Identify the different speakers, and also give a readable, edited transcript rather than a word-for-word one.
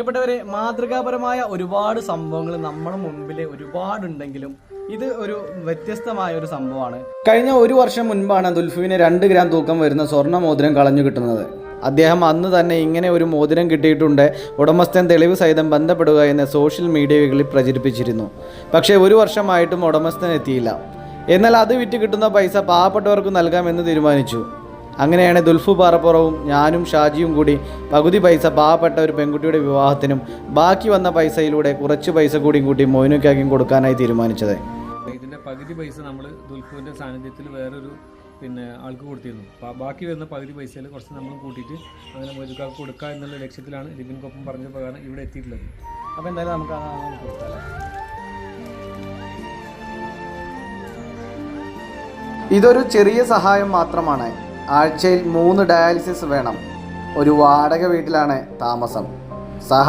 Speaker 1: പ്രിയപ്പെട്ടവരെ, മാതൃകാപരമായ ഒരുപാട് സംഭവങ്ങൾ നമ്മുടെ മുമ്പിൽ ഒരുപാടുണ്ടെങ്കിലും ഇത് ഒരു വ്യത്യസ്തമായ ഒരു സംഭവമാണ്. കഴിഞ്ഞ ഒരു വർഷം മുൻപാണ് ദുൽഫുവിന് 2 ഗ്രാം തൂക്കം വരുന്ന സ്വർണ്ണ മോതിരം കളഞ്ഞു കിട്ടുന്നത്. അദ്ദേഹം അന്ന് തന്നെ ഇങ്ങനെ ഒരു മോതിരം കിട്ടിയിട്ടുണ്ട്, ഉടമസ്ഥൻ തെളിവ് സഹിതം ബന്ധപ്പെടുക എന്ന് സോഷ്യൽ മീഡിയകളിൽ പ്രചരിപ്പിച്ചിരുന്നു. പക്ഷേ 1 വർഷമായിട്ടും ഉടമസ്ഥൻ എത്തിയില്ല. എന്നാൽ അത് വിറ്റ് കിട്ടുന്ന പൈസ പാവപ്പെട്ടവർക്ക് നൽകാമെന്ന് തീരുമാനിച്ചു. അങ്ങനെയാണ് ദുൽഫു പാറപ്പുറവും ഞാനും ഷാജിയും കൂടി പകുതി പൈസ പാവപ്പെട്ട ഒരു പെൺകുട്ടിയുടെ വിവാഹത്തിനും ബാക്കി വന്ന പൈസയിലൂടെ കുറച്ച് പൈസ കൂടി മൊയിനുക്കാക്കും കൊടുക്കാനായി തീരുമാനിച്ചത്.
Speaker 2: ഇതിൻ്റെ പകുതി പൈസ നമ്മൾ ദുൽഫുവിൻ്റെ സാന്നിധ്യത്തിൽ വേറൊരു ആൾക്ക് കൊടുത്തിരുന്നു. ബാക്കി വരുന്ന പകുതി പൈസയിൽ കുറച്ച് നമ്മൾ കൂട്ടിയിട്ട് അങ്ങനെ മൊയിനുക്കാർക്ക് കൊടുക്കുക എന്നുള്ള ലക്ഷ്യത്തിലാണ് ലിബിൻകൊപ്പം പറഞ്ഞ പ്രകാരം ഇവിടെ എത്തിയിട്ടുള്ളത്.
Speaker 1: അപ്പോൾ എന്തായാലും നമുക്ക് കൊടുക്കാം. ഇതൊരു ചെറിയ സഹായം മാത്രമാണ്. ആഴ്ചയിൽ 3 ഡയാലിസിസ് വേണം. ഒരു വാടക വീട്ടിലാണ് താമസം.